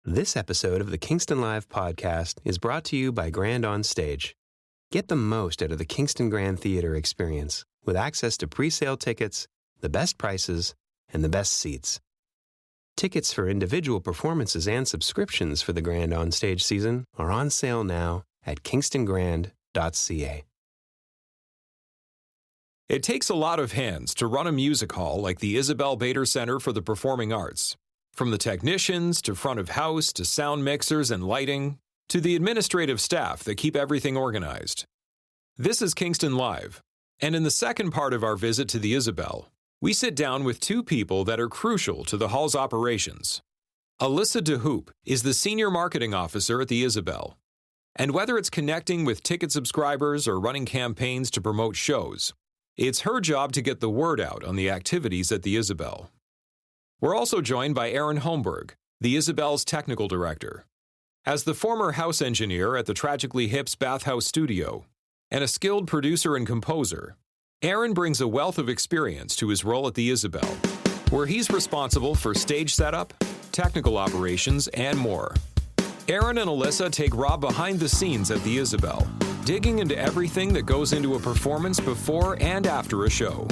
This episode of the Kingston Live podcast is brought to you by Grand On Stage. Get the most out of the Kingston Grand Theatre experience with access to pre-sale tickets, the best prices, and the best seats. Tickets for individual performances and subscriptions for the Grand On Stage season are on sale now at kingstongrand.ca. It takes a lot of hands to run a music hall like the Isabel Bader Center for the Performing Arts. From the technicians to front of house to sound mixers and lighting to the administrative staff that keep everything organized. This is Kingston Live, and in the second part of our visit to the Isabel, we sit down with two people that are crucial to the hall's operations. Alyssa de Hoop is the Senior Marketing Officer at the Isabel, and whether it's connecting with ticket subscribers or running campaigns to promote shows, it's her job to get the word out on the activities at the Isabel. We're also joined by Aaron Holmberg, the Isabel's technical director. As the former house engineer at the Tragically Hip's Bathhouse Studio and a skilled producer and composer, Aaron brings a wealth of experience to his role at the Isabel, where he's responsible for stage setup, technical operations, and more. Aaron and Alyssa take Rob behind the scenes at the Isabel, digging into everything that goes into a performance before and after a show.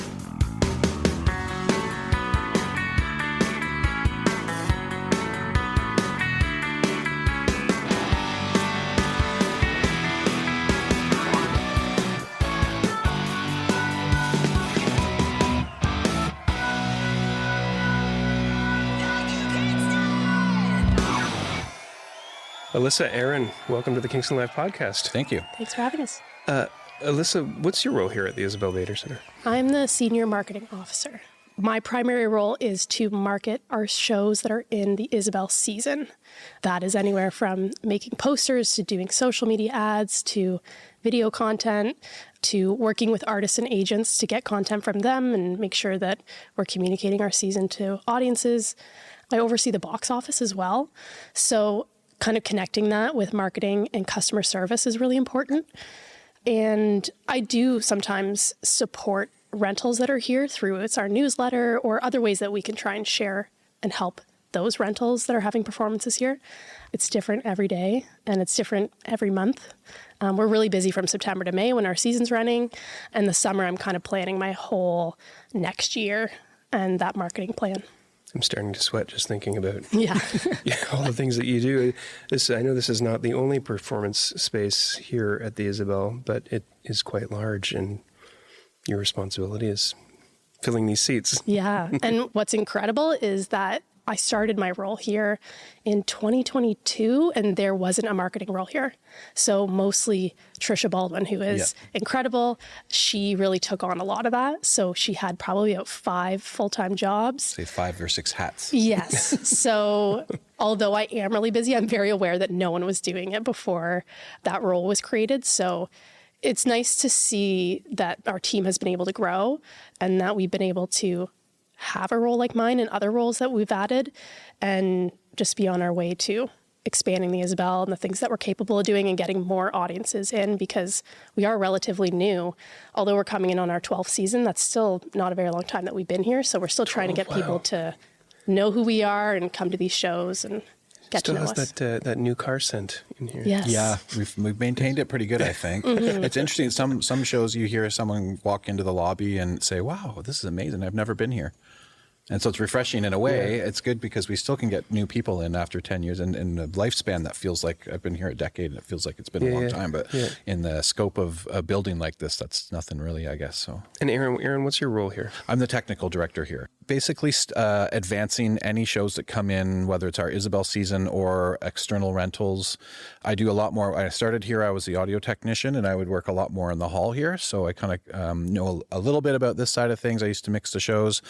Alyssa, Aaron, welcome to the Kingston Live podcast. Thank you. Thanks for having us. Alyssa, what's your role here at the Isabel Bader Center? I'm the Senior Marketing Officer. My primary role is to market our shows that are in the Isabel season. That is anywhere from making posters to doing social media ads to video content to working with artists and agents to get content from them and make sure that we're communicating our season to audiences. I oversee the box office as well. So kind of connecting that with marketing and customer service is really important. And I do sometimes support rentals that are here through it's our newsletter or other ways that we can try and share and help those rentals that are having performances here. It's different every day and it's different every month. We're really busy from September to May when our season's running. And the summer, I'm kind of planning my whole next year and that marketing plan. I'm starting to sweat just thinking about Yeah. all the things that you do. I know this is not the only performance space here at the Isabel, but it is quite large, and your responsibility is filling these seats. Yeah. And what's incredible is that I started my role here in 2022, and there wasn't a marketing role here. So mostly Trisha Baldwin, who is incredible. She really took on a lot of that. So she had probably about 5 full-time jobs. Say 5 or 6 hats. Yes. So although I am really busy, I'm very aware that no one was doing it before that role was created. So it's nice to see that our team has been able to grow and that we've been able to have a role like mine and other roles that we've added and just be on our way to expanding the Isabel and the things that we're capable of doing and getting more audiences in because we are relatively new. Although we're coming in on our 12th season, that's still not a very long time that we've been here. So we're still trying to get people to know who we are and come to these shows and get to know us. Still has that new car scent in here. Yes. Yeah, we've maintained it pretty good, I think. Mm-hmm. It's interesting. Some shows you hear someone walk into the lobby and say, wow, this is amazing. I've never been here. And so it's refreshing in a way. Yeah. It's good because we still can get new people in after 10 years. And in the lifespan, that feels like I've been here a decade and it feels like it's been a long time. But in the scope of a building like this, that's nothing really, I guess. So. And Aaron, what's your role here? I'm the technical director here. Basically advancing any shows that come in, whether it's our Isabel season or external rentals. I do a lot more. When I started here, I was the audio technician and I would work a lot more in the hall here. So I kind of know a little bit about this side of things. I used to mix the shows.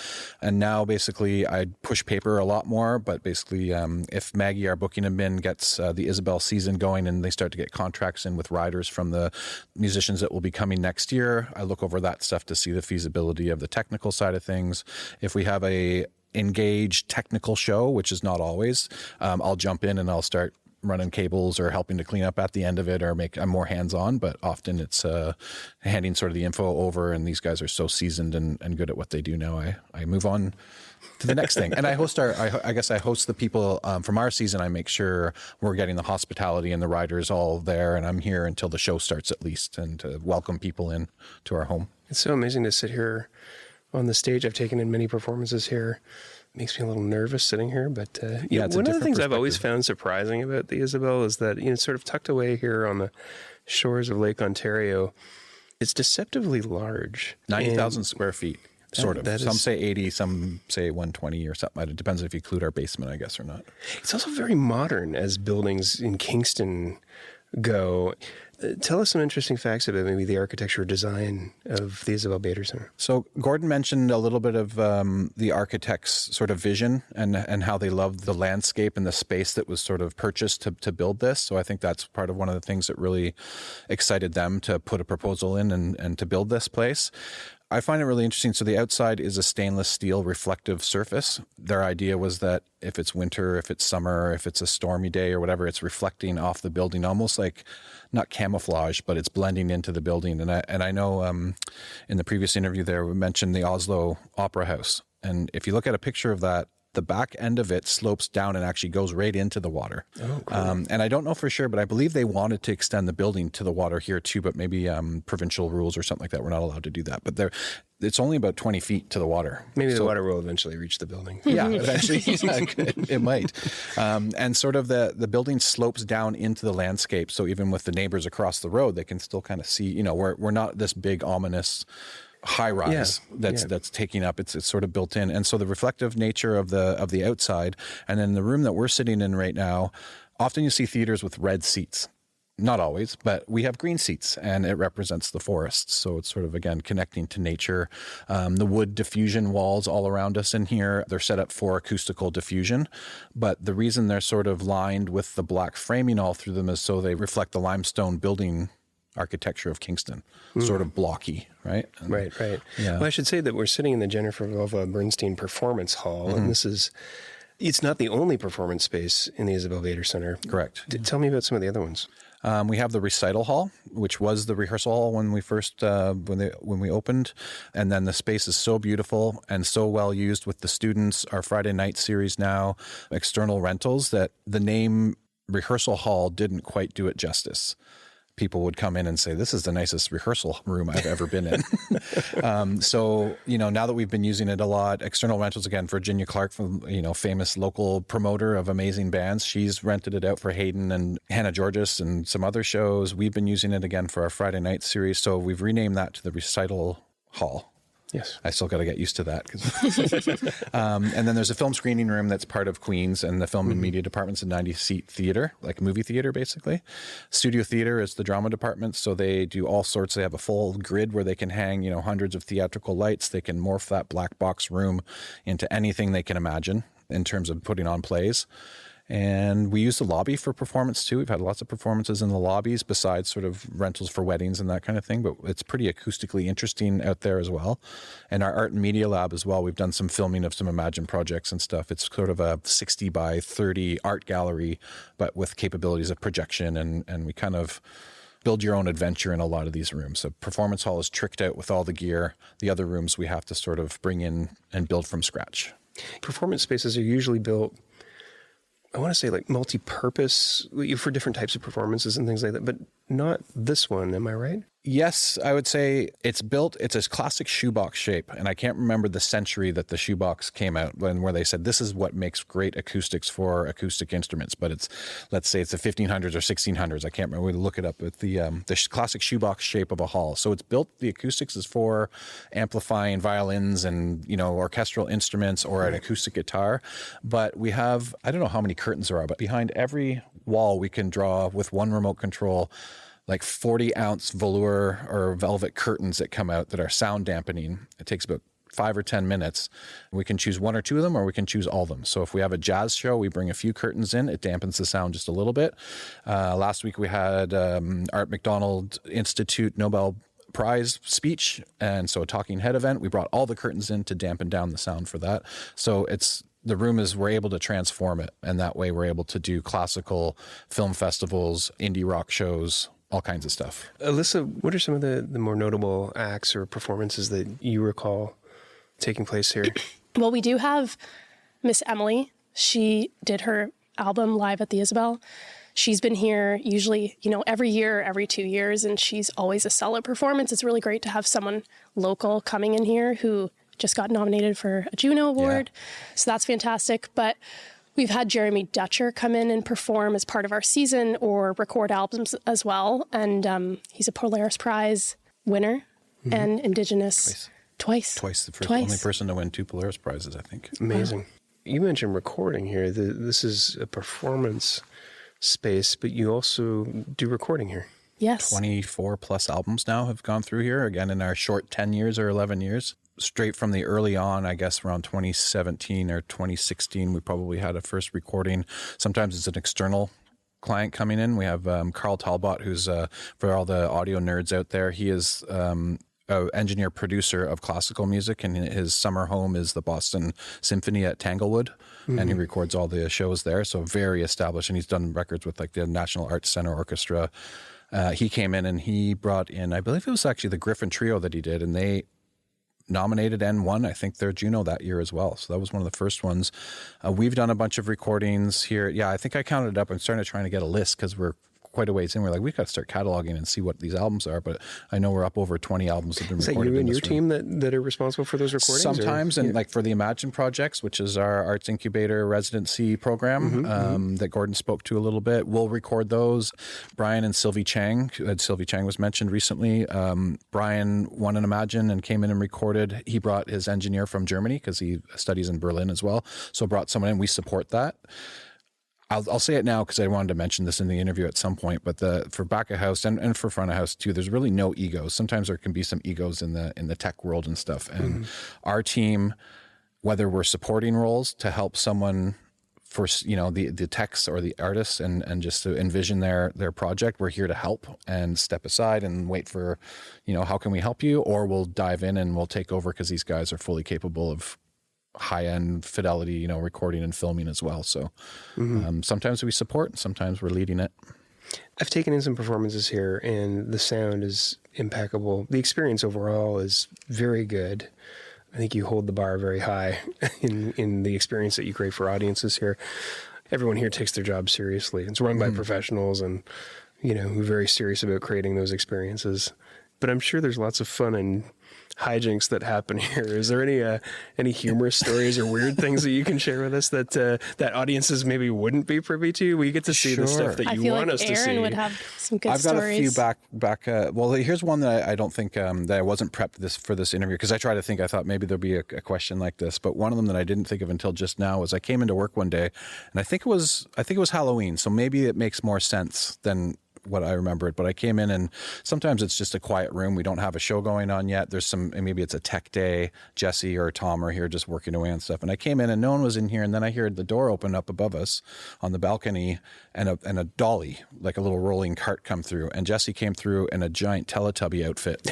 And now basically I push paper a lot more. But basically if Maggie, our booking admin, gets the Isabel season going and they start to get contracts in with riders from the musicians that will be coming next year, I look over that stuff to see the feasibility of the technical side of things. If we have a engaged technical show, which is not always, I'll jump in and I'll start running cables or helping to clean up at the end of it, or I'm more hands-on, but often it's handing sort of the info over, and these guys are so seasoned and good at what they do now. I move on to the next thing. And I host I host the people from our season. I make sure we're getting the hospitality and the riders all there, and I'm here until the show starts at least, and to welcome people in to our home. It's so amazing to sit here on the stage. I've taken in many performances here. It makes me a little nervous sitting here, but one of the things I've always found surprising about the Isabel is that, it's sort of tucked away here on the shores of Lake Ontario. It's deceptively large. 90,000 square feet. Sort of. Some say 80, some say 120 or something. It depends if you include our basement, I guess, or not. It's also very modern as buildings in Kingston go. Tell us some interesting facts about maybe the architecture design of the Isabel Bader Center. So Gordon mentioned a little bit of the architect's sort of vision and how they loved the landscape and the space that was sort of purchased to build this. So I think that's part of one of the things that really excited them to put a proposal in and to build this place. I find it really interesting. So the outside is a stainless steel reflective surface. Their idea was that if it's winter, if it's summer, if it's a stormy day or whatever, it's reflecting off the building, almost like not camouflage, but it's blending into the building. And I know in the previous interview there, we mentioned the Oslo Opera House. And if you look at a picture of that, the back end of it slopes down and actually goes right into the water. Oh, cool. And I don't know for sure, but I believe they wanted to extend the building to the water here too, but maybe provincial rules or something like that, we're not allowed to do that. But it's only about 20 feet to the water. Maybe the water will eventually reach the building. Yeah, eventually it might. And sort of the building slopes down into the landscape. So even with the neighbors across the road, they can still kind of see, we're not this big ominous high rise that's taking up. It's sort of built in. And so the reflective nature of the outside, and then the room that we're sitting in right now, often you see theaters with red seats. Not always, but we have green seats, and it represents the forests. So it's sort of, again, connecting to nature. The wood diffusion walls all around us in here, they're set up for acoustical diffusion. But the reason they're sort of lined with the black framing all through them is so they reflect the limestone building architecture of Kingston, sort of blocky, right? Right. Yeah. Well, I should say that we're sitting in the Jennifer Volva Bernstein Performance Hall, and it's not the only performance space in the Isabel Bader Center. Correct. Tell me about some of the other ones. We have the recital hall, which was the rehearsal hall when we first when we opened, and then the space is so beautiful and so well used with the students. Our Friday night series now, external rentals, that the name rehearsal hall didn't quite do it justice. People would come in and say, this is the nicest rehearsal room I've ever been in. So, now that we've been using it a lot, external rentals, again, Virginia Clark, famous local promoter of amazing bands. She's rented it out for Hayden and Hannah Georges and some other shows. We've been using it again for our Friday night series. So we've renamed that to the recital hall. Yes. I still got to get used to that. And then there's a film screening room that's part of Queen's, and the film and media department's a 90-seat theater, like a movie theater, basically. Studio theater is the drama department, so they do all sorts. They have a full grid where they can hang, hundreds of theatrical lights. They can morph that black box room into anything they can imagine in terms of putting on plays. And we use the lobby for performance too. We've had lots of performances in the lobbies besides sort of rentals for weddings and that kind of thing, but it's pretty acoustically interesting out there as well. And our art and media lab as well. We've done some filming of some Imagine projects and stuff. It's sort of a 60 by 30 art gallery, but with capabilities of projection, and we kind of build your own adventure in a lot of these rooms. So performance hall is tricked out with all the gear. The other rooms we have to sort of bring in and build from scratch. Performance spaces are usually built, I want to say, like multi-purpose for different types of performances and things like that, but not this one. Am I right? Yes, I would say it's a classic shoebox shape. And I can't remember the century that the shoebox came out where they said, this is what makes great acoustics for acoustic instruments. But let's say it's the 1500s or 1600s. I can't remember. We look it up with the classic shoebox shape of a hall. So it's built, the acoustics is for amplifying violins and, orchestral instruments or an acoustic guitar. But we have, I don't know how many curtains there are, but behind every wall we can draw with one remote control like 40-ounce velour or velvet curtains that come out that are sound dampening. It takes about 5 or 10 minutes. We can choose one or two of them, or we can choose all of them. So if we have a jazz show, we bring a few curtains in. It dampens the sound just a little bit. Last week we had Art McDonald Institute Nobel Prize speech, and so a talking head event. We brought all the curtains in to dampen down the sound for that. So it's the room is, we're able to transform it. And that way we're able to do classical film festivals, indie rock shows, all kinds of stuff. Alyssa, what are some of the more notable acts or performances that you recall taking place here? Well, we do have Miss Emily. She did her album live at the Isabel. She's been here usually, every year, every 2 years, and she's always a solid performance. It's really great to have someone local coming in here who just got nominated for a Juno Award. Yeah. So that's fantastic. But we've had Jeremy Dutcher come in and perform as part of our season or record albums as well. And he's a Polaris Prize winner and Indigenous twice. The only person to win 2 Polaris Prizes, I think. Amazing. Wow. You mentioned recording here. This is a performance space, but you also do recording here. Yes. 24 plus albums now have gone through here, again, in our short 10 years or 11 years. Straight from the early on, I guess around 2017 or 2016, we probably had a first recording. Sometimes it's an external client coming in. We have Carl Talbot, who's, for all the audio nerds out there, he is an engineer producer of classical music, and his summer home is the Boston Symphony at Tanglewood, and he records all the shows there. So very established, and he's done records with like the National Arts Center Orchestra. He came in and he brought in, I believe it was actually the Griffin Trio that he did, and they nominated and won, I think, their Juno that year as well. So that was one of the first ones. We've done a bunch of recordings here. Yeah, I think I counted it up. I'm starting to try to get a list because we're quite a ways in. We're like, we've got to start cataloging and see what these albums are. But I know we're up over 20 albums that have been recorded. Is that you and your team that are responsible for those recordings? Sometimes, and like for the Imagine projects, which is our arts incubator residency program that Gordon spoke to a little bit, we'll record those. Brian and Sylvie Chang, Sylvie Chang was mentioned recently. Brian won an Imagine and came in and recorded. He brought his engineer from Germany because he studies in Berlin as well. So brought someone in. We support that. I'll say it now because I wanted to mention this in the interview at some point, but for back of house and for front of house too, there's really no egos. Sometimes there can be some egos in the tech world and stuff. And our team, whether we're supporting roles to help someone for, the techs or the artists and just to envision their project, we're here to help and step aside and wait for, how can we help you? Or we'll dive in and we'll take over because these guys are fully capable of high-end fidelity, recording and filming as well. So sometimes we support and sometimes we're leading it. I've taken in some performances here and the sound is impeccable. The experience overall is very good. I think you hold the bar very high in the experience that you create for audiences here. Everyone here takes their job seriously. It's run by professionals and, who are very serious about creating those experiences. But I'm sure there's lots of fun and hijinks that happen here. Is there any humorous stories or weird things that you can share with us that audiences maybe wouldn't be privy to? We get to see the stuff that you want us to see. I feel like Aaron would have some good stories. I've got a few back. Well, here's one that I don't think that I wasn't prepped for this interview because I thought maybe there'd be a question like this. But one of them that I didn't think of until just now was I came into work one day and I think it was Halloween. So maybe it makes more sense than what I remember it, but I came in and sometimes it's just a quiet room. We don't have a show going on yet. There's maybe it's a tech day. Jesse or Tom are here just working away on stuff. And I came in and no one was in here. And then I heard the door open up above us on the balcony and a dolly, like a little rolling cart come through. And Jesse came through in a giant Teletubby outfit.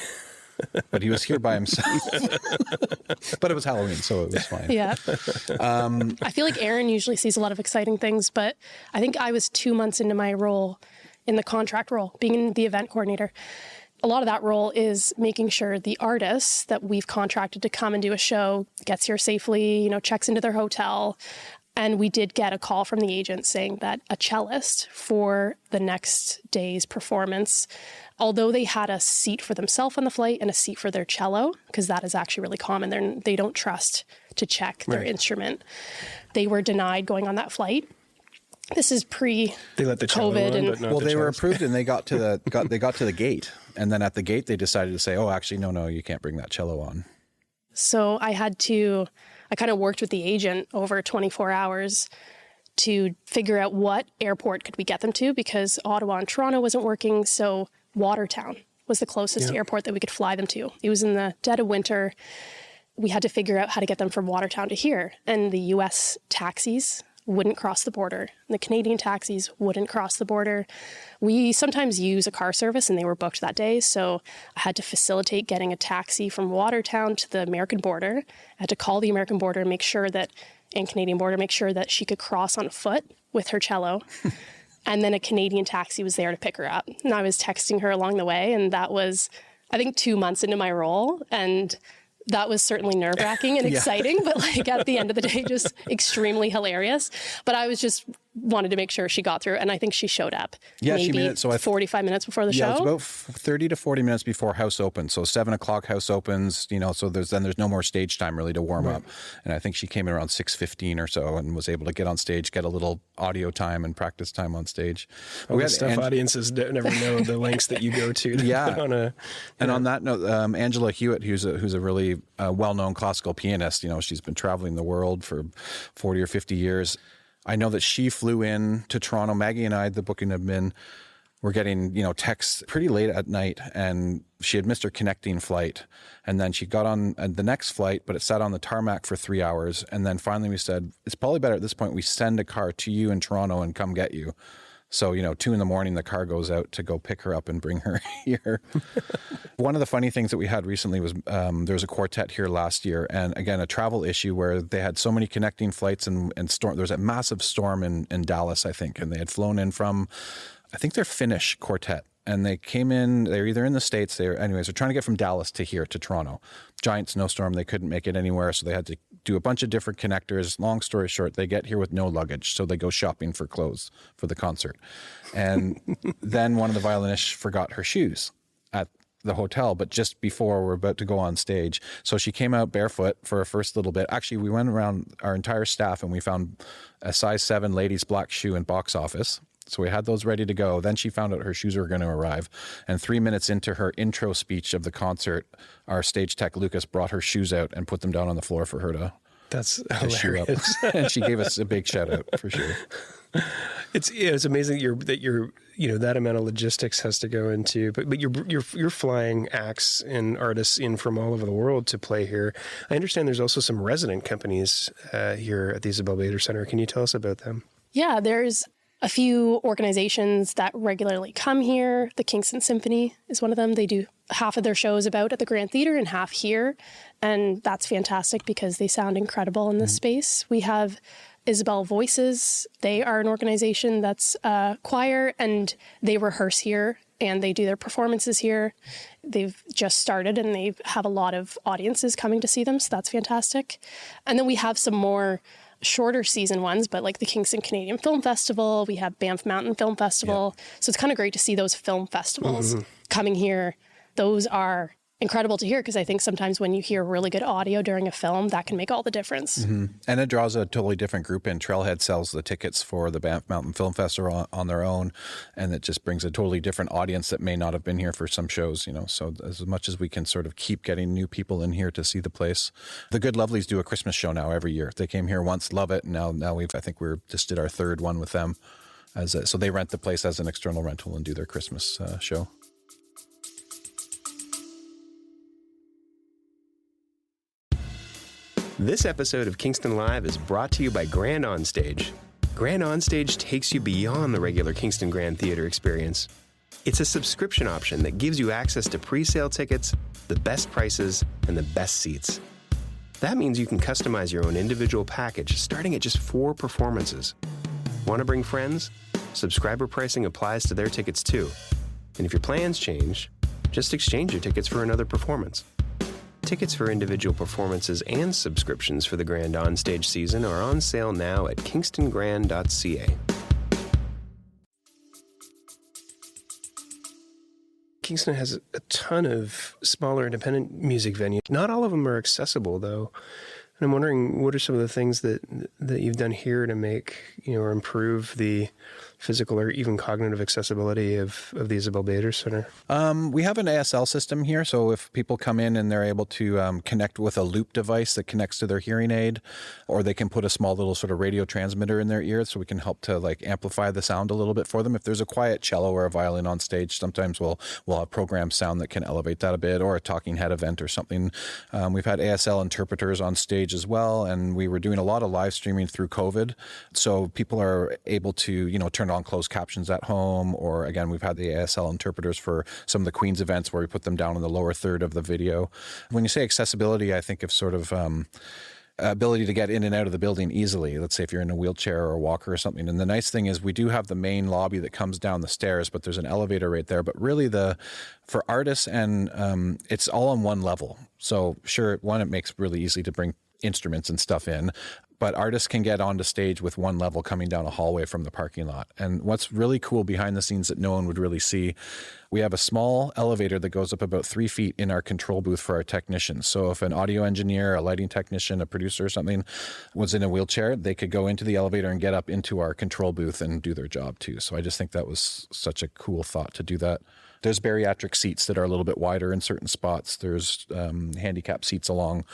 But he was here by himself. But it was Halloween, so it was fine. Yeah. I feel like Aaron usually sees a lot of exciting things, but I think I was 2 months into my role in the contract role, being the event coordinator. A lot of that role is making sure the artists that we've contracted to come and do a show gets here safely, checks into their hotel. And we did get a call from the agent saying that a cellist for the next day's performance, although they had a seat for themselves on the flight and a seat for their cello, because that is actually really common, they don't trust to check their instrument. They were denied going on that flight. This is pre-COVID, they were approved and they got to the gate, and then at the gate they decided to say, "Oh, actually, no, you can't bring that cello on." So I kind of worked with the agent over 24 hours to figure out what airport could we get them to because Ottawa and Toronto wasn't working. So Watertown was the closest airport that we could fly them to. It was in the dead of winter. We had to figure out how to get them from Watertown to here, and the U.S. taxis wouldn't cross the border. The Canadian taxis wouldn't cross the border. We sometimes use a car service and they were booked that day. So I had to facilitate getting a taxi from Watertown to the American border. I had to call the American border and make sure that and Canadian border, make sure that she could cross on foot with her cello. And then a Canadian taxi was there to pick her up. And I was texting her along the way. And that was, I think, 2 months into my role. And that was certainly nerve-wracking and exciting, but like at the end of the day, just extremely hilarious. But I was just wanted to make sure she got through, and I think she showed up. Yeah, maybe she made it. So 45 minutes before the show. Yeah, it's about 30 to 40 minutes before house opens. So 7 o'clock house opens. So there's no more stage time really to warm up. And I think she came in around 6:15 or so, and was able to get on stage, get a little audio time and practice time on stage. All the stuff audiences never know the lengths that you go to yeah. Put on and on that note, Angela Hewitt, who's a really well-known classical pianist, she's been traveling the world for 40 or 50 years. I know that she flew in to Toronto. Maggie and I, the booking admin, were getting, texts pretty late at night, and she had missed her connecting flight. And then she got on the next flight, but it sat on the tarmac for 3 hours. And then finally we said, it's probably better at this point we send a car to you in Toronto and come get you. So, 2 a.m, the car goes out to go pick her up and bring her here. One of the funny things that we had recently was there was a quartet here last year, and again, a travel issue where they had so many connecting flights and storm. There was a massive storm in Dallas, I think, and they had flown in from, I think they're Finnish quartet. And they came in, they're either in the States, they're trying to get from Dallas to here, to Toronto. Giant snowstorm, they couldn't make it anywhere, so they had to do a bunch of different connectors. Long story short, they get here with no luggage, so they go shopping for clothes for the concert. And then one of the violinists forgot her shoes at the hotel, but just before we're about to go on stage. So she came out barefoot for a first little bit. Actually, we went around our entire staff and we found a size 7 ladies' black shoe in box office. So we had those ready to go. Then she found out her shoes were going to arrive. And 3 minutes into her intro speech of the concert, our stage tech, Lucas, brought her shoes out and put them down on the floor for her to shoe up. And she gave us a big shout out for sure. It's amazing that you're that amount of logistics has to go into, but you're flying acts and artists in from all over the world to play here. I understand there's also some resident companies here at the Isabel Bader Center. Can you tell us about them? Yeah, there's a few organizations that regularly come here. The Kingston Symphony is one of them. They do half of their shows about at the Grand Theatre and half here. And that's fantastic because they sound incredible in this space. We have Isabel Voices. They are an organization that's a choir, and they rehearse here and they do their performances here. They've just started and they have a lot of audiences coming to see them. So that's fantastic. And then we have some more shorter season ones, but like the Kingston Canadian Film Festival, we have Banff Mountain Film Festival. Yeah. So it's kind of great to see those film festivals coming here. Those are incredible to hear because I think sometimes when you hear really good audio during a film, that can make all the difference. Mm-hmm. And it draws a totally different group in. Trailhead sells the tickets for the Banff Mountain Film Festival on their own, and it just brings a totally different audience that may not have been here for some shows, So as much as we can sort of keep getting new people in here to see the place. The Good Lovelies do a Christmas show now every year. They came here once, love it, and now I think we just did our third one with them. So they rent the place as an external rental and do their Christmas show. This episode of Kingston Live is brought to you by Grand Onstage. Grand Onstage takes you beyond the regular Kingston Grand Theatre experience. It's a subscription option that gives you access to pre-sale tickets, the best prices, and the best seats. That means you can customize your own individual package starting at just 4 performances. Want to bring friends? Subscriber pricing applies to their tickets too. And if your plans change, just exchange your tickets for another performance. Tickets for individual performances and subscriptions for the Grand Onstage season are on sale now at kingstongran.ca. Kingston has a ton of smaller independent music venues. Not all of them are accessible, though. And I'm wondering, what are some of the things that you've done here to make, or improve the physical or even cognitive accessibility of the Isabel Bader Center? We have an ASL system here, so if people come in and they're able to connect with a loop device that connects to their hearing aid, or they can put a small little sort of radio transmitter in their ear so we can help to amplify the sound a little bit for them. If there's a quiet cello or a violin on stage, sometimes we'll have programmed sound that can elevate that a bit, or a talking head event or something. We've had ASL interpreters on stage as well, and we were doing a lot of live streaming through COVID, so people are able to turn on closed captions at home, or again, we've had the ASL interpreters for some of the Queen's events where we put them down in the lower third of the video. When you say accessibility, I think of sort of ability to get in and out of the building easily. Let's say if you're in a wheelchair or a walker or something. And the nice thing is we do have the main lobby that comes down the stairs, but there's an elevator right there. But really for artists and it's all on one level. So sure, one, it makes it really easy to bring instruments and stuff in, but artists can get onto stage with one level coming down a hallway from the parking lot. And what's really cool behind the scenes that no one would really see, we have a small elevator that goes up about 3 feet in our control booth for our technicians. So if an audio engineer, a lighting technician, a producer or something was in a wheelchair, they could go into the elevator and get up into our control booth and do their job too. So I just think that was such a cool thought to do that. There's bariatric seats that are a little bit wider in certain spots. There's handicap seats along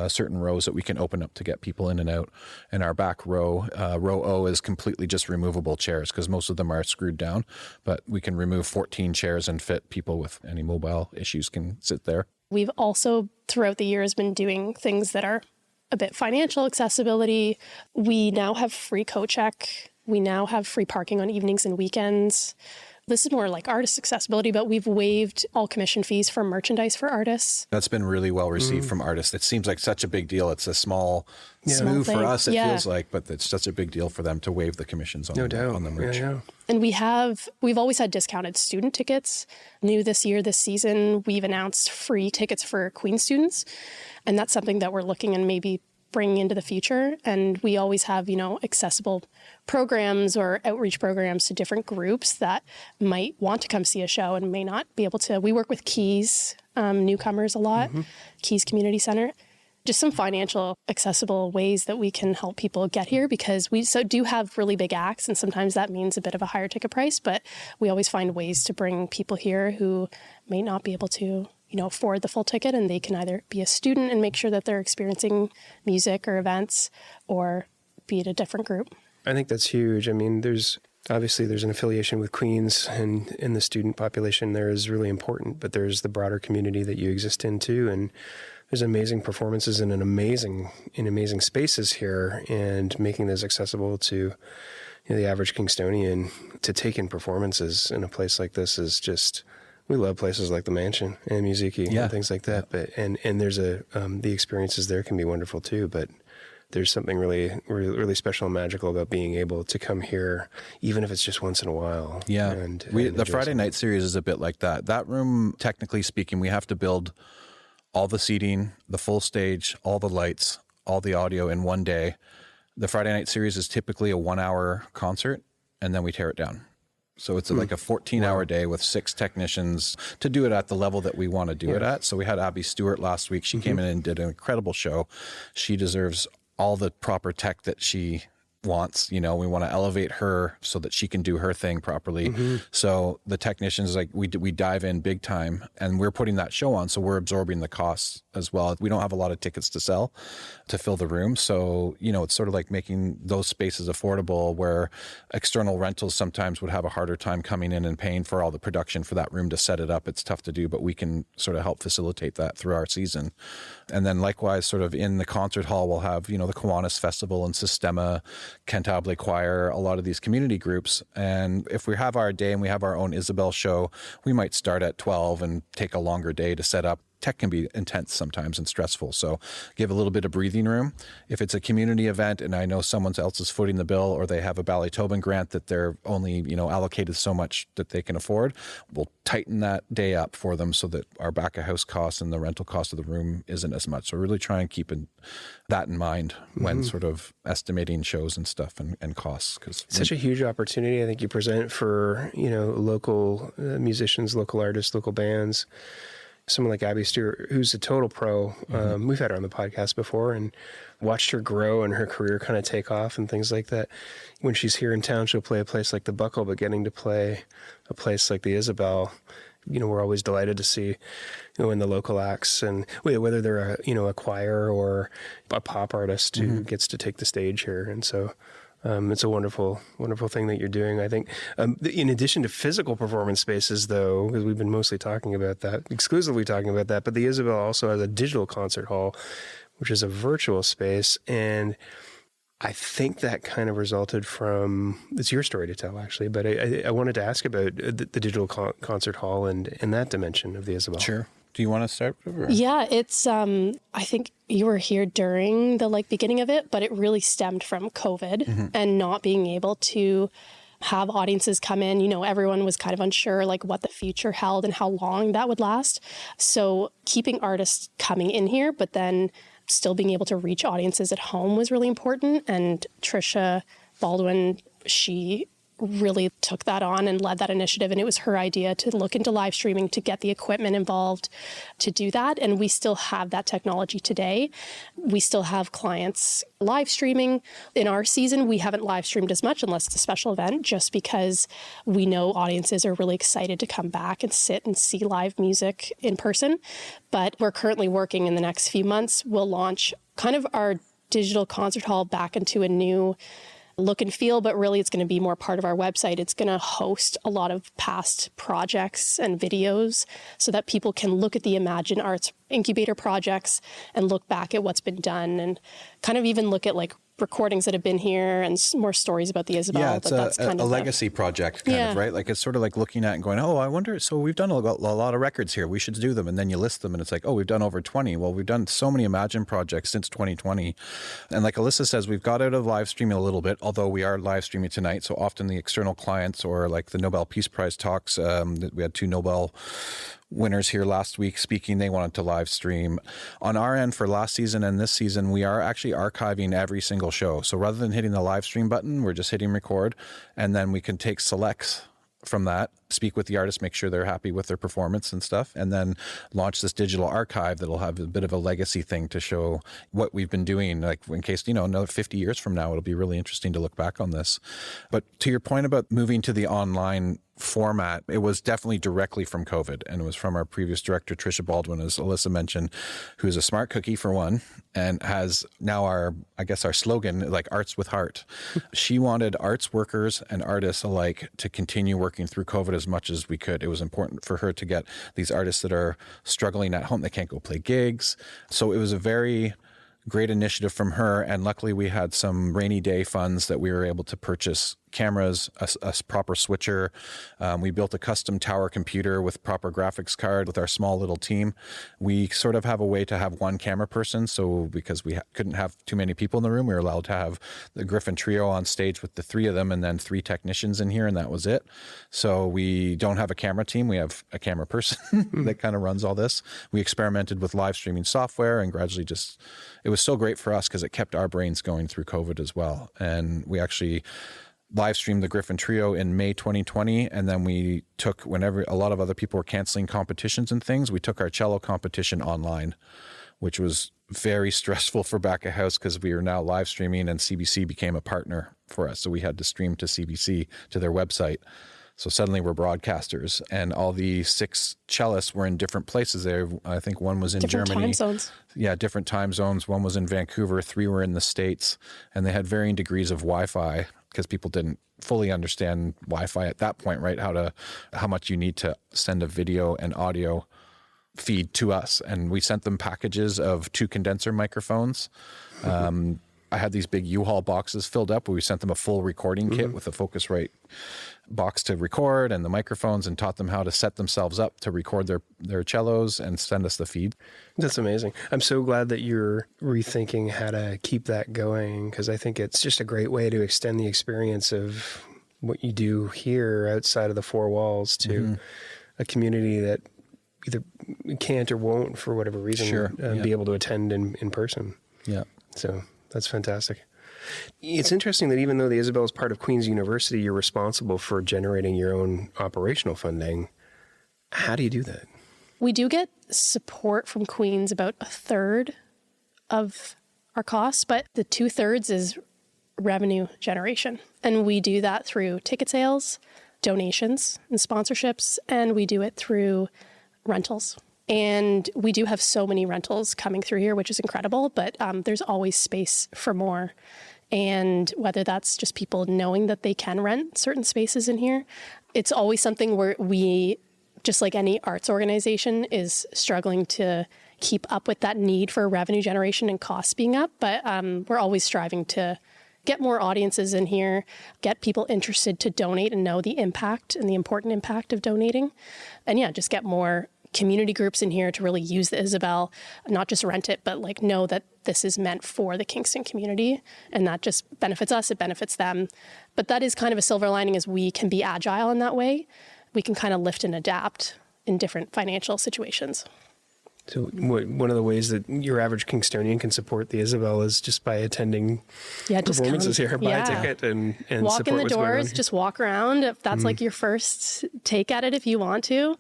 certain rows that we can open up to get people in and out. And our back row, row O, is completely just removable chairs because most of them are screwed down. But we can remove 14 chairs and fit people with any mobile issues can sit there. We've also, throughout the years, been doing things that are a bit financial accessibility. We now have free co-check. We now have free parking on evenings and weekends. This is more like artist accessibility, but we've waived all commission fees for merchandise for artists. That's been really well received from artists. It seems like such a big deal. It's a small move for us, it feels like, but it's such a big deal for them to waive the commissions on, on the merch. Yeah. And we've always had discounted student tickets. New this year, this season, we've announced free tickets for Queen students. And that's something that we're looking and maybe bringing into the future. And we always have, accessible programs or outreach programs to different groups that might want to come see a show and may not be able to. We work with Keys, newcomers a lot, Keys Community Center. Just some financial accessible ways that we can help people get here, because we do have really big acts, and sometimes that means a bit of a higher ticket price, but we always find ways to bring people here who may not be able to afford the full ticket, and they can either be a student and make sure that they're experiencing music or events, or be at a different group. I think that's huge. I mean, there's an affiliation with Queens, and in the student population there is really important, but there's the broader community that you exist in too, and there's amazing performances in amazing spaces here, and making those accessible to the average Kingstonian to take in performances in a place like this is just. We love places like the Mansion and Musiki and things like that, but and there's the experiences there can be wonderful too. But there's something really, really, really special and magical about being able to come here, even if it's just once in a while. Yeah, the Friday night series is a bit like that. That room, technically speaking, we have to build all the seating, the full stage, all the lights, all the audio in one day. The Friday night series is typically a 1-hour concert, and then we tear it down. So it's like a 14-hour day with 6 technicians to do it at the level that we want to do it at. So we had Abby Stewart last week. She came in and did an incredible show. She deserves all the proper tech that she wants. We want to elevate her so that she can do her thing properly. So the technicians, we dive in big time, and we're putting that show on. So we're absorbing the costs as well. We don't have a lot of tickets to sell to fill the room. So, it's sort of like making those spaces affordable, where external rentals sometimes would have a harder time coming in and paying for all the production for that room to set it up. It's tough to do, but we can sort of help facilitate that through our season. And then likewise, sort of in the concert hall, we'll have, the Kiwanis Festival and Sistema, Cantabile Choir, a lot of these community groups. And if we have our day and we have our own Isabel show, we might start at 12 and take a longer day to set up. Tech can be intense sometimes and stressful, so give a little bit of breathing room. If it's a community event and I know someone else is footing the bill, or they have a Ballytobin grant that they're only allocated so much that they can afford, we'll tighten that day up for them so that our back of house costs and the rental cost of the room isn't as much. So really try and keep that in mind when sort of estimating shows and stuff and costs. Because such a huge opportunity I think you present for local musicians, local artists, local bands. Someone like Abby Stewart, who's a total pro. We've had her on the podcast before and watched her grow and her career kind of take off and things like that. When she's here in town, she'll play a place like the Buckle, but getting to play a place like the Isabel, we're always delighted to see, in the local acts, and whether they're a choir or a pop artist who gets to take the stage here. And so it's a wonderful, wonderful thing that you're doing. I think in addition to physical performance spaces, though, because we've been mostly exclusively talking about that, but the Isabel also has a digital concert hall, which is a virtual space. And I think that kind of resulted from, it's your story to tell, actually, but I wanted to ask about the digital concert hall and that dimension of the Isabel. Sure. Do you want to start? Yeah, it's, I think you were here during the beginning of it, but it really stemmed from COVID and not being able to have audiences come in. Everyone was kind of unsure what the future held and how long that would last. So keeping artists coming in here, but then still being able to reach audiences at home was really important. And Trisha Baldwin, she really took that on and led that initiative. And it was her idea to look into live streaming, to get the equipment involved to do that. And we still have that technology today. We still have clients live streaming. In our season, we haven't live streamed as much unless it's a special event, just because we know audiences are really excited to come back and sit and see live music in person. But we're currently working in the next few months. We'll launch kind of our digital concert hall back into a new look and feel, but really it's going to be more part of our website. It's going to host a lot of past projects and videos so that people can look at the Imagine Arts incubator projects and look back at what's been done and kind of even look at recordings that have been here and more stories about the Isabel. Yeah, it's a legacy project kind of, right? It's sort of like looking at and going, oh, I wonder, so we've done a lot of records here. We should do them. And then you list them and it's we've done over 20. Well, we've done so many Imagine projects since 2020. And like Alyssa says, we've got out of live streaming a little bit, although we are live streaming tonight. So often the external clients or the Nobel Peace Prize talks, we had 2 Nobel winners here last week speaking, they wanted to live stream. On our end for last season and this season, we are actually archiving every single show. So rather than hitting the live stream button, we're just hitting record, and then we can take selects from that, speak with the artist, make sure they're happy with their performance and stuff, and then launch this digital archive that'll have a bit of a legacy thing to show what we've been doing. In case, another 50 years from now, it'll be really interesting to look back on this. But to your point about moving to the online format, it was definitely directly from COVID, and it was from our previous director, Trisha Baldwin, as Alyssa mentioned, who's a smart cookie for one, and has now our slogan, arts with heart. She wanted arts workers and artists alike to continue working through COVID as much as we could. It was important for her to get these artists that are struggling at home, they can't go play gigs. So it was a very great initiative from her, and luckily we had some rainy day funds that we were able to purchase cameras, a proper switcher. We built a custom tower computer with proper graphics card with our small little team. We sort of have a way to have one camera person. So because we couldn't have too many people in the room, we were allowed to have the Griffin trio on stage with the 3 of them and then 3 technicians in here, and that was it. So we don't have a camera team. We have a camera person that kind of runs all this. We experimented with live streaming software and gradually it was so great for us because it kept our brains going through COVID as well. And we actually live streamed the Griffin Trio in May 2020, and then we took, whenever a lot of other people were canceling competitions and things, we took our cello competition online, which was very stressful for back of house because we are now live streaming and CBC became a partner for us. So we had to stream to CBC, to their website. So suddenly we're broadcasters, and all the 6 cellists were in different places there. I think one was in Germany. Different time zones. Yeah, different time zones. One was in Vancouver, 3 were in the States, and they had varying degrees of Wi-Fi because people didn't fully understand Wi-Fi at that point, right? How much you need to send a video and audio feed to us. And we sent them packages of 2 condenser microphones. I had these big U-Haul boxes filled up where we sent them a full recording kit with a Focusrite box to record and the microphones, and taught them how to set themselves up to record their cellos and send us the feed. That's amazing. I'm so glad that you're rethinking how to keep that going, because I think it's just a great way to extend the experience of what you do here outside of the 4 walls to a community that either can't or won't, for whatever reason, be able to attend in person. Yeah. So that's fantastic. It's interesting that even though the Isabel is part of Queen's University, you're responsible for generating your own operational funding. How do you do that? We do get support from Queen's about 1/3 of our costs, but the 2/3 is revenue generation. And we do that through ticket sales, donations, and sponsorships, and we do it through rentals. And we do have so many rentals coming through here, which is incredible, but there's always space for more. And whether that's just people knowing that they can rent certain spaces in here, it's always something where we, just like any arts organization, is struggling to keep up with that need for revenue generation and costs being up. But we're always striving to get more audiences in here, get people interested to donate and know the impact and the important impact of donating. And just get more community groups in here to really use the Isabel, not just rent it, but like know that this is meant for the Kingston community. And that just benefits us, it benefits them. But that is kind of a silver lining, is we can be agile in that way. We can kind of lift and adapt in different financial situations. So one of the ways that your average Kingstonian can support the Isabel is just by attending performances here, buy a ticket and walk support in the what's going on doors, here. just walk around. If that's like your first take at it, if you want to.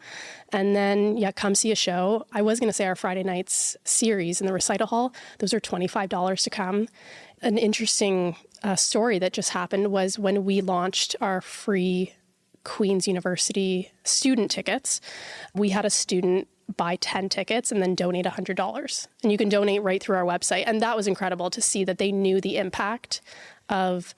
And then, come see a show. I was going to say our Friday nights series in the recital hall, those are $25 to come. An interesting story that just happened was when we launched our free Queen's University student tickets, we had a student buy 10 tickets and then donate $100. And you can donate right through our website. And that was incredible to see that they knew the impact of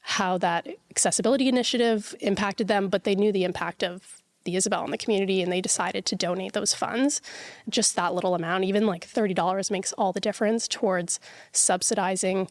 how that accessibility initiative impacted them, but they knew the impact of the Isabel in the community, and they decided to donate those funds. Just that little amount, even like $30, makes all the difference towards subsidizing,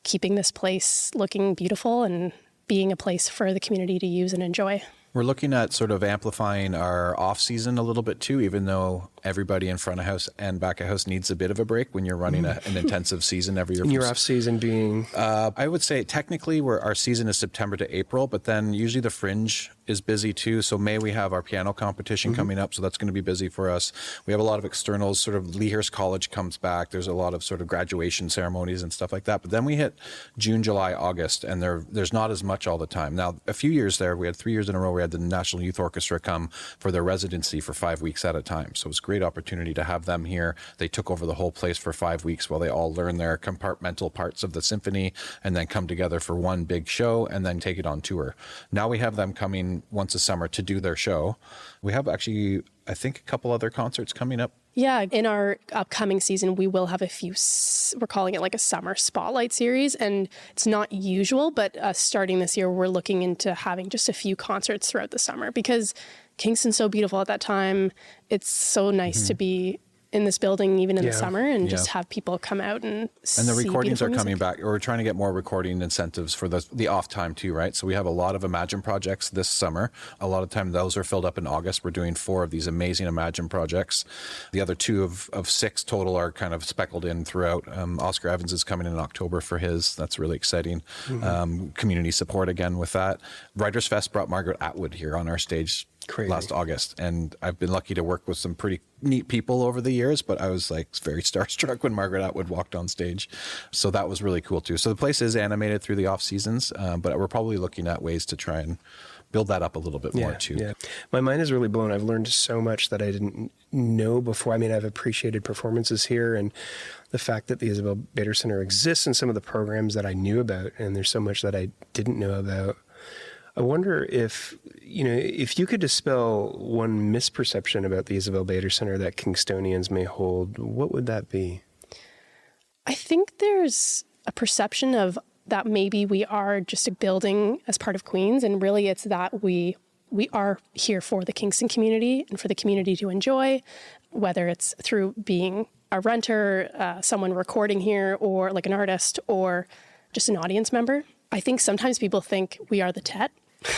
keeping this place looking beautiful and being a place for the community to use and enjoy. We're looking at sort of amplifying our off season a little bit too, even though everybody in front of house and back of house needs a bit of a break when you're running an intensive season every year. Your off season being? I would say technically our season is September to April, but then usually the Fringe is busy too. So May we have our piano competition coming up, so that's going to be busy for us. We have a lot of externals, sort of Leahurst College comes back. There's a lot of sort of graduation ceremonies and stuff like that. But then we hit June, July, August, and there's not as much all the time. Now, a few years there, we had 3 years in a row, we had the National Youth Orchestra come for their residency for 5 weeks at a time. So it was a great opportunity to have them here. They took over the whole place for 5 weeks while they all learn their compartmental parts of the symphony and then come together for one big show and then take it on tour. Now we have them coming once a summer to do their show. We have actually, I think, a couple other concerts coming up. Yeah, in our upcoming season, we will have a few, we're calling it like a summer spotlight series, and it's not usual, but starting this year, we're looking into having just a few concerts throughout the summer because Kingston's so beautiful at that time. It's so nice to be in this building even in the summer and just have people come out and see. And the recordings are coming music. back. We're trying to get more recording incentives for the off time too, right? So we have a lot of Imagine projects this summer. A lot of time those are filled up in August. We're doing 4 of these amazing Imagine projects. The other 2 of 6 total are kind of speckled in throughout. Oscar Evans is coming in October for his. That's really exciting. Community support again with that. Writers Fest brought Margaret Atwood here on our stage last August, and I've been lucky to work with some pretty neat people over the years, but I was like very starstruck when Margaret Atwood walked on stage. So that was really cool too. So the place is animated through the off seasons, but we're probably looking at ways to try and build that up a little bit more too. Yeah. My mind is really blown. I've learned so much that I didn't know before. I mean, I've appreciated performances here and the fact that the Isabel Bader Center exists and some of the programs that I knew about, and there's so much that I didn't know about. I wonder if you could dispel one misperception about the Isabel Bader Center that Kingstonians may hold, what would that be? I think there's a perception of that maybe we are just a building as part of Queens, and really it's that we are here for the Kingston community and for the community to enjoy, whether it's through being a renter, someone recording here, or like an artist, or just an audience member. I think sometimes people think we are the Tet,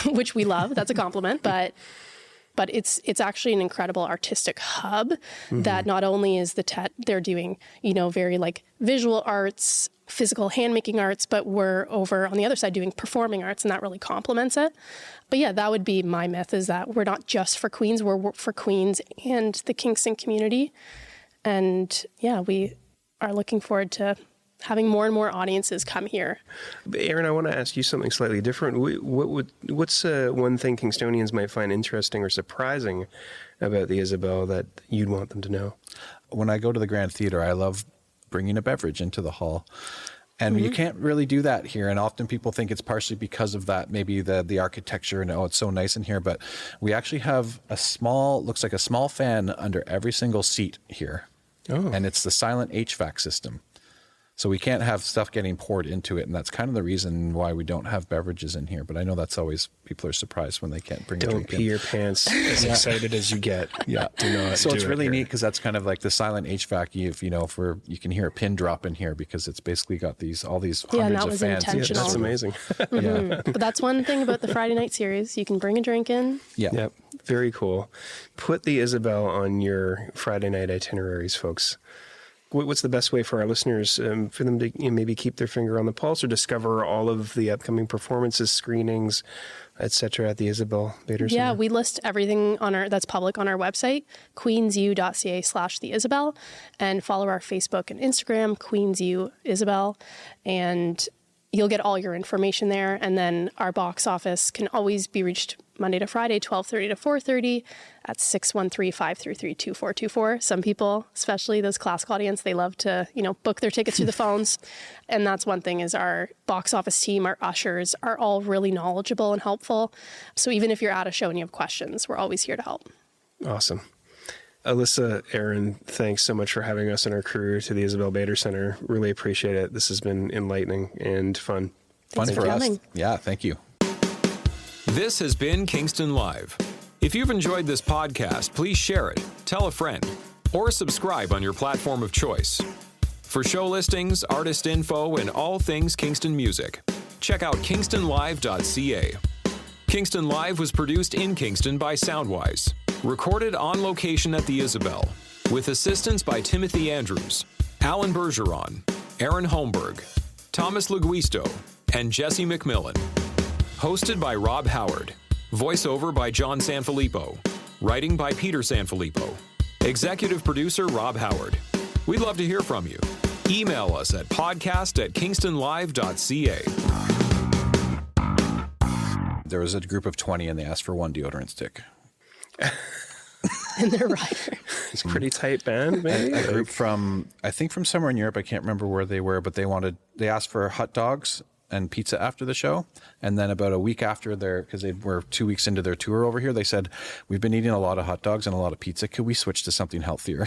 which we love. That's a compliment, but it's actually an incredible artistic hub that not only is the Tet, they're doing, very like visual arts, physical handmaking arts, but we're over on the other side doing performing arts, and that really complements it. But yeah, that would be my myth, is that we're not just for Queens, we're for Queens and the Kingston community. And yeah, we are looking forward to having more and more audiences come here. Aaron, I want to ask you something slightly different. What's one thing Kingstonians might find interesting or surprising about the Isabel that you'd want them to know? When I go to the Grand Theater, I love bringing a beverage into the hall. And you can't really do that here. And often people think it's partially because of that, maybe the architecture and, it's so nice in here. But we actually have looks like a small fan under every single seat here. Oh. And it's the silent HVAC system. So we can't have stuff getting poured into it, and that's kind of the reason why we don't have beverages in here. But I know that's always, people are surprised when they can't bring a drink in. Don't pee your pants as excited as you get. Yeah. So it's really neat because that's kind of like the silent HVAC. You can hear a pin drop in here because it's basically got all these hundreds of fans. Intentional. That's amazing. But that's one thing about the Friday night series. You can bring a drink in. Yeah. Very cool. Put the Isabel on your Friday night itineraries, folks. What's the best way for our listeners for them to maybe keep their finger on the pulse or discover all of the upcoming performances, screenings, etc. at the Isabel Bader Center? Yeah, we list everything that's public on our website, queensu.ca/the Isabel, and follow our Facebook and Instagram, QueensU Isabel, and you'll get all your information there. And then our box office can always be reached Monday to Friday, 12:30 to 4:30 at 613-533-2424. Some people, especially those classic audience, they love to, book their tickets through the phones. And that's one thing is our box office team, our ushers are all really knowledgeable and helpful. So even if you're at a show and you have questions, we're always here to help. Awesome. Alyssa, Aaron, thanks so much for having us and our crew to the Isabel Bader Center. Really appreciate it. This has been enlightening and fun. Thanks for us. coming. Yeah, thank you. This has been Kingston Live. If you've enjoyed this podcast, please share it, tell a friend, or subscribe on your platform of choice. For show listings, artist info, and all things Kingston music, check out kingstonlive.ca. Kingston Live was produced in Kingston by Soundwise. Recorded on location at the Isabel, with assistance by Timothy Andrews, Alan Bergeron, Aaron Holmberg, Thomas Leguisto, and Jesse McMillan. Hosted by Rob Howard. Voiceover by John Sanfilippo. Writing by Peter Sanfilippo. Executive producer Rob Howard. We'd love to hear from you. Email us at podcast@kingstonlive.ca. There was a group of 20 and they asked for one deodorant stick. And they're right. It's a pretty tight band, maybe. A group from somewhere in Europe. I can't remember where they were, but they asked for hot dogs and pizza after the show. And then about a week after because they were 2 weeks into their tour over here, they said, we've been eating a lot of hot dogs and a lot of pizza. Could we switch to something healthier?